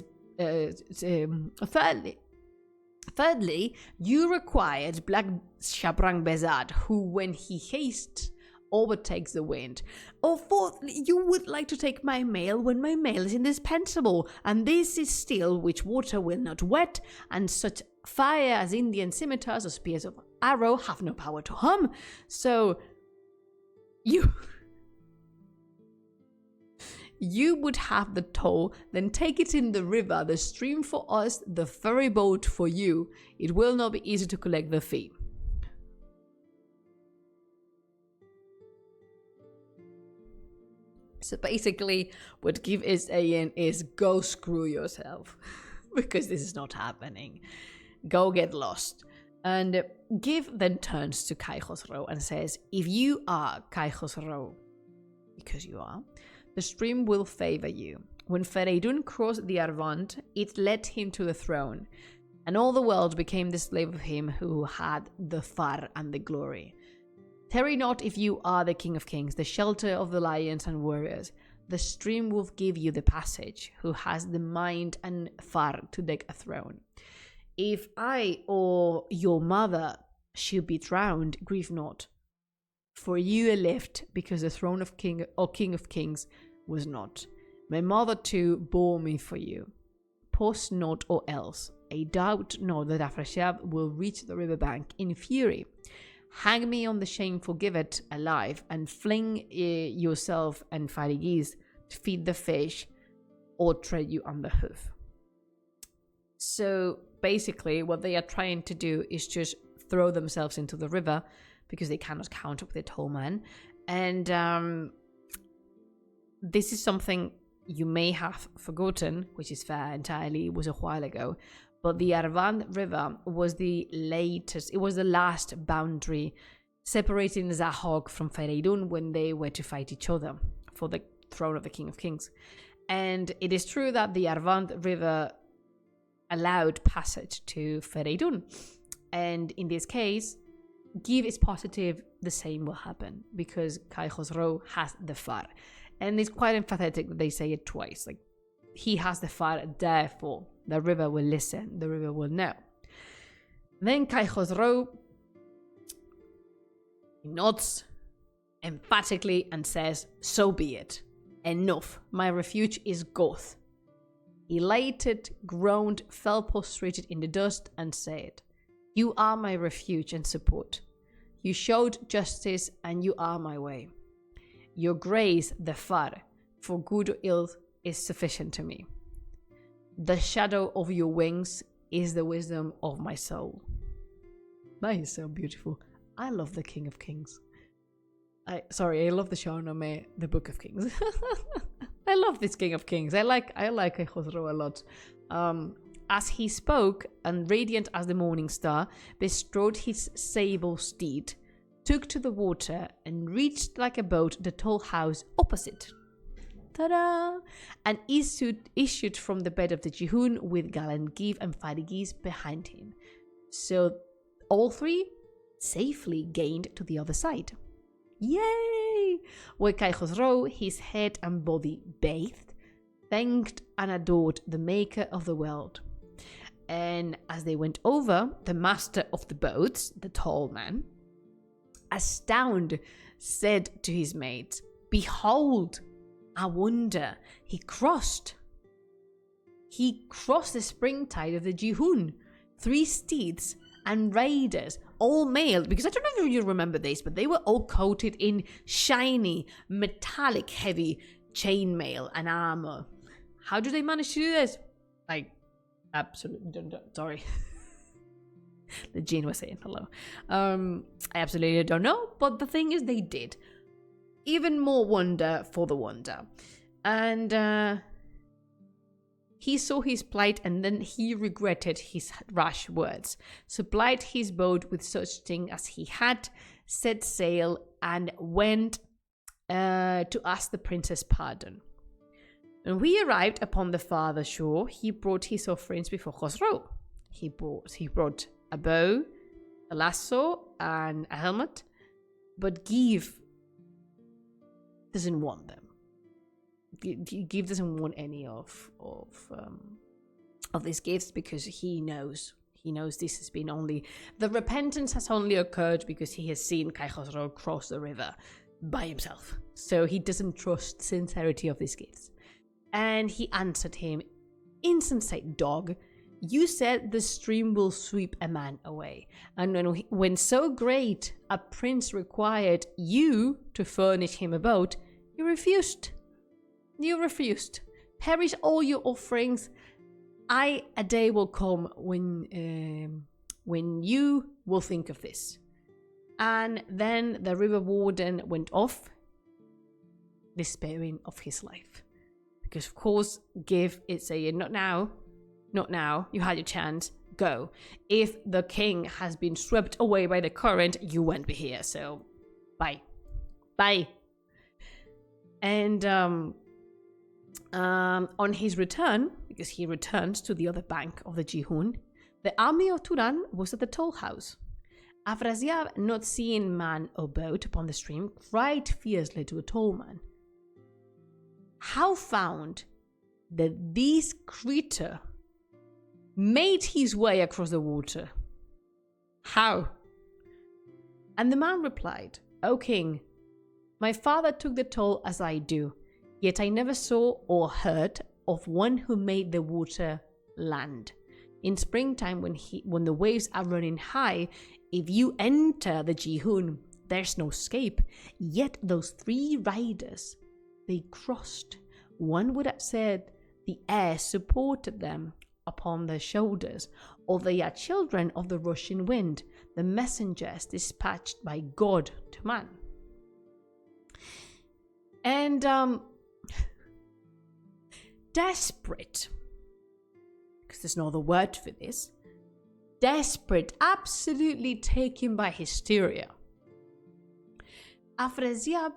Thirdly, you required Black Shabrang Bezad, who, when he hastes, overtakes the wind. Or fourthly, you would like to take my mail when my mail is indispensable, and this is steel which water will not wet, and such fire as Indian scimitars or spears of arrow have no power to harm. You would have the toll, then take it in the river, the stream for us, the ferry boat for you. It will not be easy to collect the fee. So basically, what Give is saying is go screw yourself, because this is not happening. Go get lost. And Give then turns to Kai Khosrow and says, if you are Kai Khosrow, because you are, the stream will favor you. When Fereydun crossed the Arvand, it led him to the throne, and all the world became the slave of him who had the far and the glory. Tarry not if you are the King of Kings, the shelter of the lions and warriors. The stream will give you the passage, who has the mind and far to take a throne. If I or your mother should be drowned, grieve not, for you are left, because the throne of King of Kings was not. My mother too bore me for you. Pause not, or else I doubt not that Afrasiab will reach the riverbank in fury. Hang me on the shameful gibbet alive, and fling yourself and Farigis to feed the fish, or tread you on the hoof. So basically, what they are trying to do is just throw themselves into the river, because they cannot counter with the tall man. And this is something you may have forgotten, which is fair entirely, it was a while ago. But the Arvand River was the last boundary separating Zahog from Fereydun when they were to fight each other for the throne of the King of Kings. And it is true that the Arvand River allowed passage to Fereydun. And in this case, Give is positive the same will happen, because Kai Khosrow has the far. And it's quite emphatic that they say it twice. Like, he has the far, therefore the river will listen, the river will know. Then Kai Khosrow nods emphatically and says, so be it. Enough. My refuge is Goth. Elated, groaned, fell prostrated in the dust, and said, you are my refuge and support. You showed justice, and you are my way. Your grace, the far, for good or ill, is sufficient to me. The shadow of your wings is the wisdom of my soul. That is so beautiful. I love the King of Kings. I love the Shāh-nāmeh, the Book of Kings. I love this King of Kings. I like Khosrow a lot. As he spoke, and radiant as the morning star, bestrode his sable steed, took to the water, and reached like a boat the tall house opposite. Ta-da! And issued from the bed of the Jihun with gallant Give and Farigis behind him. So all three safely gained to the other side. Yay! Where Kai Khosrow, his head and body bathed, thanked and adored the maker of the world. And as they went over, the master of the boats, the tall man, astounded, said to his mates, behold, a wonder. He crossed the springtide of the Jihun, 3 steeds and raiders, all male, because I don't know if you remember this, but they were all coated in shiny, metallic, heavy chainmail and armor. How do they manage to do this? I absolutely don't. Sorry. The gene was saying hello. I absolutely don't know, but the thing is they did. Even more wonder for the wonder. And he saw his plight, and then he regretted his rash words. Supplied his boat with such thing as he had, set sail, and went to ask the princess pardon. When we arrived upon the farther shore, he brought his offerings before Khosrow. He brought a bow, a lasso, and a helmet, but Give doesn't want them. Give doesn't want any of these gifts, because he knows this has been only, the repentance has only occurred because he has seen Kai Khosrow cross the river by himself. So he doesn't trust the sincerity of these gifts. And he answered him, insensate dog, you said the stream will sweep a man away. And when so great a prince required you to furnish him a boat, you refused. You refused. Perish all your offerings. A day will come when you will think of this. And then the river warden went off, despairing of his life. Because of course, Give is saying, not now, you had your chance, go. If the king has been swept away by the current, you won't be here, so bye. And on his return, because he returns to the other bank of the Jihun, the army of Turan was at the toll house. Afrasiab, not seeing man or boat upon the stream, cried fiercely to a tollman, how found that this creature made his way across the water? How? And the man replied, O king, my father took the toll as I do, yet I never saw or heard of one who made the water land. In springtime, when the waves are running high, if you enter the Jihun, there's no escape. Yet those 3 riders, they crossed. One would have said the air supported them upon their shoulders, or they are children of the rushing wind, the messengers dispatched by God to man. And desperate, because there's no other word for this, desperate, absolutely taken by hysteria, Afrasiab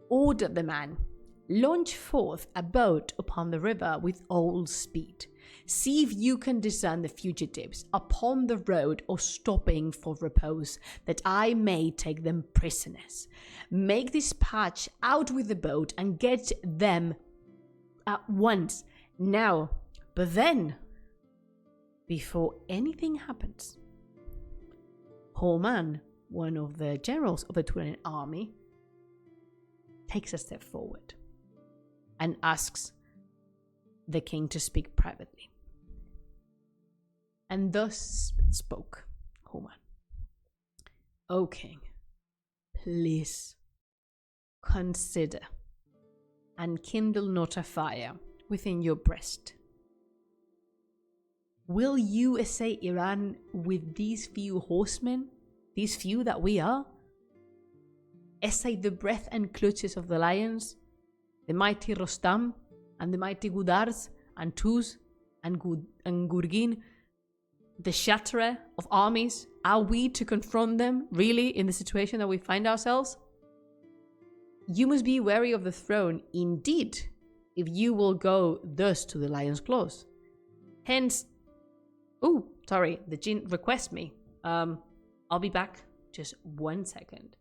ordered the man, launch forth a boat upon the river with all speed. See if you can discern the fugitives upon the road or stopping for repose, that I may take them prisoners. Make dispatch out with the boat and get them at once, now. But then, before anything happens, Horman, one of the generals of the Turan army, takes a step forward and asks the king to speak privately. And thus spoke Horman. O king, please consider and kindle not a fire within your breast. Will you essay Iran with these few horsemen, these few that we are? Essay the breath and clutches of the lions, the mighty Rostam, and the mighty Gudars, and Tuz, and Gurgin, the shatterer of armies? Are we to confront them, really, in the situation that we find ourselves? You must be wary of the throne, indeed, if you will go thus to the lion's claws. Hence, the jinn requests me. I'll be back just 1 second.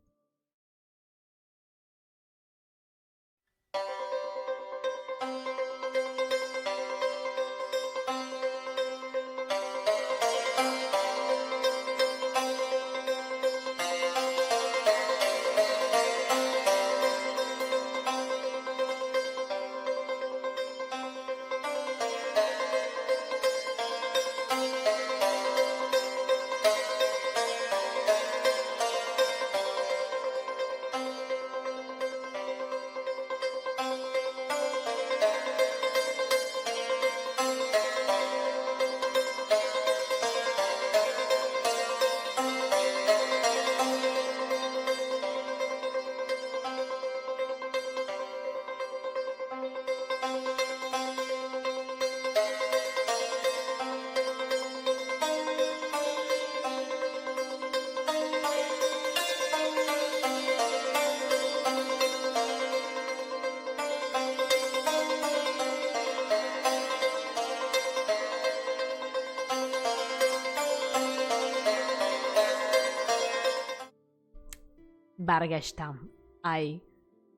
Bargashtam. I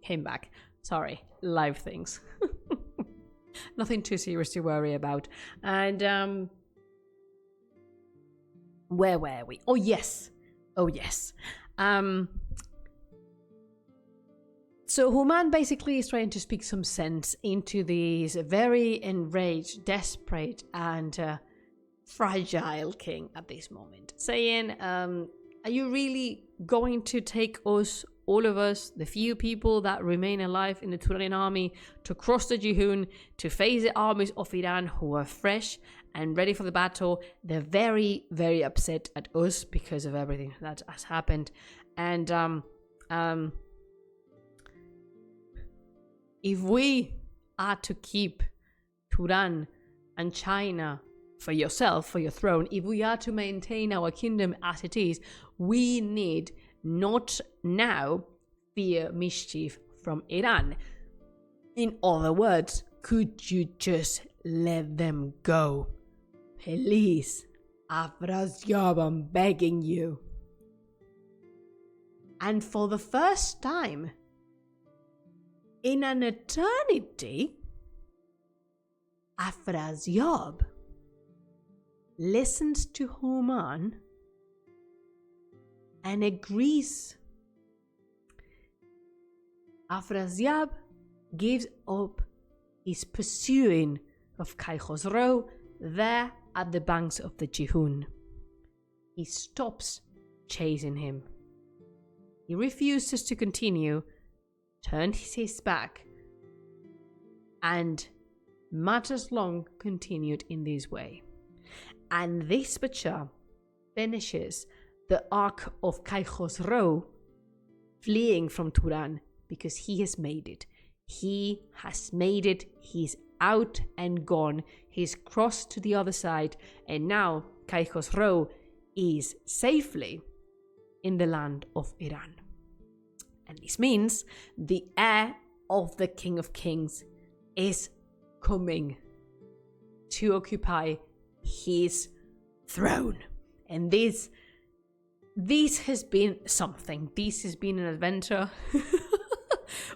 came back. Sorry, live things. Nothing too serious to worry about. And where were we? Oh yes. So Human basically is trying to speak some sense into this very enraged, desperate, and fragile king at this moment, saying, are you really going to take us all of us, the few people that remain alive in the Turanian army, to cross the Jihun, to face the armies of Iran who are fresh and ready for the battle. They're very, very upset at us because of everything that has happened. And if we are to keep Turan and China for yourself, for your throne, if we are to maintain our kingdom as it is, we need not now fear mischief from Iran. In other words, could you just let them go? Please, Afrasiab, I'm begging you. And for the first time in an eternity, Afrasiab listens to Haman and agrees. Afrasiab gives up his pursuing of Kai Khosrow there at the banks of the Jihun. He stops chasing him. He refuses to continue, turns his back, and matters long continued in this way. And this picture finishes the arc of Kai Khosrow fleeing from Turan, because he has made it. He has made it. He's out and gone. He's crossed to the other side, and now Kai Khosrow is safely in the land of Iran. And this means the heir of the King of Kings is coming to occupy his throne. And this has been something. This has been an adventure.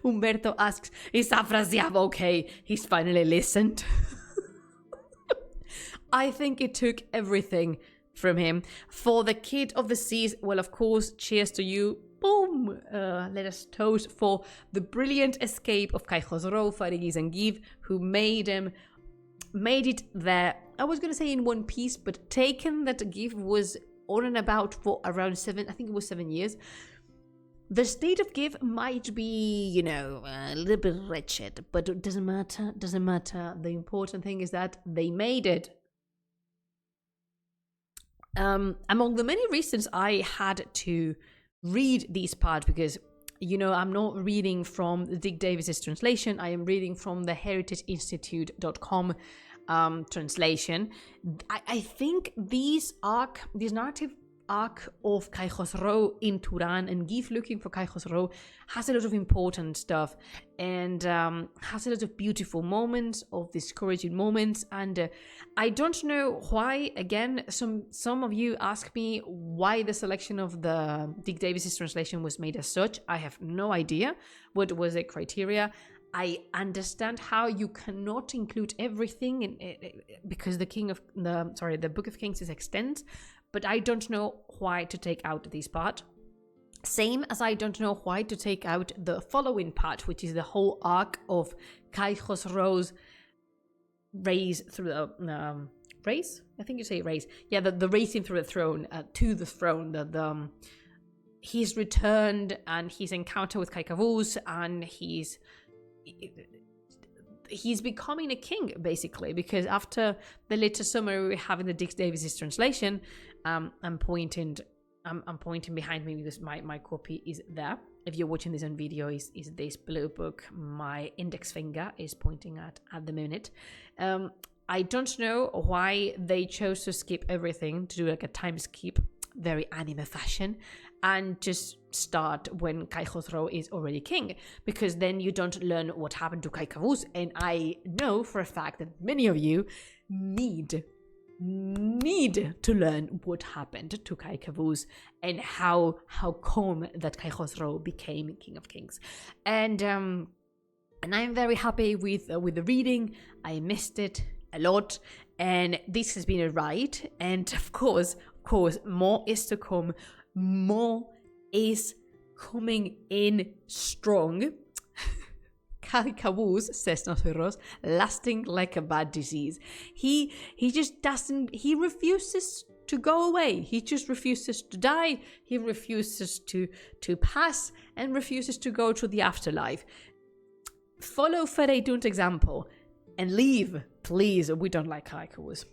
Umberto asks, is Afrasiab okay? He's finally listened. I think it took everything from him. For the Kid of the Seas, well, of course, cheers to you. Boom! Let us toast for the brilliant escape of Kai Khosrow fighting Izangiv, who made it there. I was going to say in one piece, but taken that Giv was on and about for around 7 years. The state of Giv might be, a little bit wretched, but it doesn't matter. The important thing is that they made it. Among the many reasons I had to read this part, because I'm not reading from Dick Davis's translation. I am reading from the heritageinstitute.com translation. I think this narrative arc of Kai Khosrow in Turan and Giv looking for Kai Khosrow has a lot of important stuff, and has a lot of beautiful moments, of discouraging moments. And I don't know why, again, some of you ask me why the selection of the Dick Davis's translation was made as such. I have no idea what was the criteria. I understand how you cannot include everything because the Book of Kings is extant, but I don't know why to take out this part. Same as I don't know why to take out the following part, which is the whole arc of Kai Khosrow's race through the race. I think you say race. Yeah, the racing through the throne to the throne. He's returned and his encounter with Kai Kavuz, and he's becoming a king, basically, because after the little summary we have in the Dick Davis's translation, I'm pointing behind me because my copy is there. If you're watching this on video, is this blue book my index finger is pointing at the minute. I don't know why they chose to skip everything, to do like a time skip, very anime fashion, and just start when Kai Khosrow is already king, because then you don't learn what happened to Kai Kavuz. And I know for a fact that many of you need to learn what happened to Kai Kavuz and how come that Kai Khosrow became King of Kings. And I'm very happy with the reading. I missed it a lot, and this has been a ride. And of course, more is to come. More is coming in strong. Kai Kavuz, says Nosferos, lasting like a bad disease. He just doesn't, he refuses to go away. He just refuses to die. He refuses to pass and refuses to go to the afterlife. Follow Feridun's example and leave, please. We don't like Kaikus.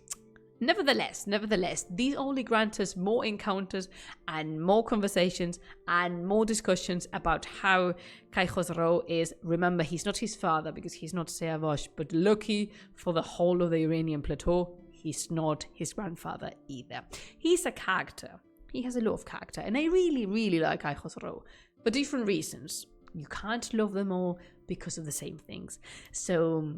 Nevertheless, these only grant us more encounters and more conversations and more discussions about how Kai Khosrow is. Remember, he's not his father because he's not Siavash, but lucky for the whole of the Iranian plateau, he's not his grandfather either. He's a character. He has a lot of character, and I really, really like Kai Khosrow for different reasons. You can't love them all because of the same things. So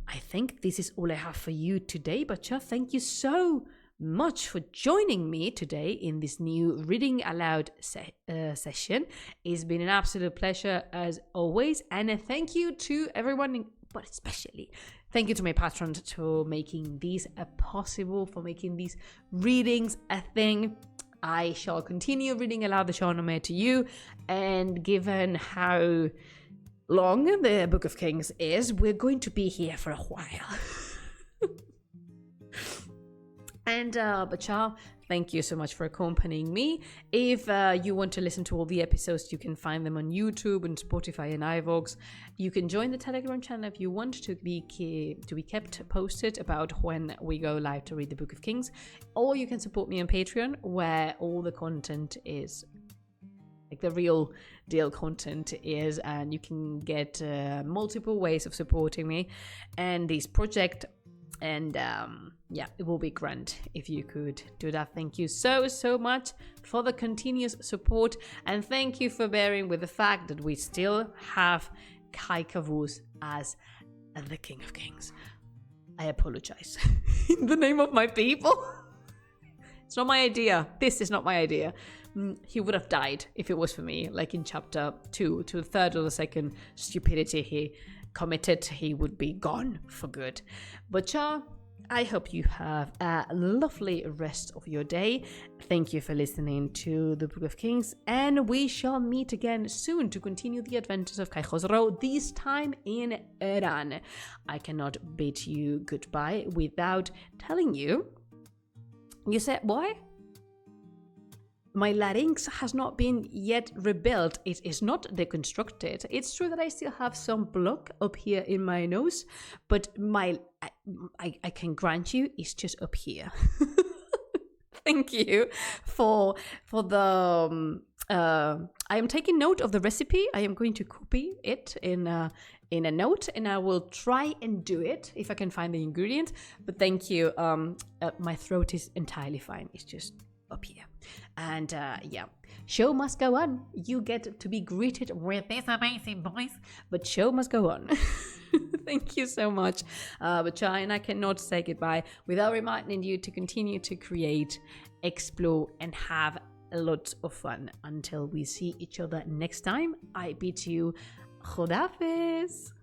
I think this is all I have for you today. Bacha, thank you so much for joining me today in this new Reading Aloud session. It's been an absolute pleasure as always. And thank you to everyone, but especially thank you to my patrons for making these possible, for making these readings a thing. I shall continue reading aloud the Shāh-nāmeh to you, and given how long the Book of Kings is, we're going to be here for a while. And Bacha, thank you so much for accompanying me. If you want to listen to all the episodes, you can find them on YouTube and Spotify and iVoox. You can join the Telegram channel if you want to be kept posted about when we go live to read the Book of Kings, or you can support me on Patreon, where all the content is, like the real deal content is, and you can get multiple ways of supporting me and this project. And it will be grand if you could do that. Thank you so much for the continuous support, and thank you for bearing with the fact that we still have Kai Kavuz as the King of Kings. I apologize in the name of my people. It's not my idea. This is not my idea. He would have died if it was for me, like in chapter 2 to the third or the second stupidity he committed. He would be gone for good. But I hope you have a lovely rest of your day. Thank you for listening to the Book of Kings, and we shall meet again soon to continue the adventures of Kai Khosrow, this time in Iran. I cannot bid you goodbye without telling you. You said, why? My larynx has not been yet rebuilt. It is not deconstructed. It's true that I still have some block up here in my nose, but I can grant you it's just up here. Thank you for the I am taking note of the recipe. I am going to copy it in a note, and I will try and do it if I can find the ingredients. But thank you. My throat is entirely fine. It's just up here. And show must go on. You get to be greeted with this amazing voice, but show must go on. Thank you so much, Bachai, and I cannot say goodbye without reminding you to continue to create, explore, and have a lot of fun. Until we see each other next time, I bid you Khudafiz.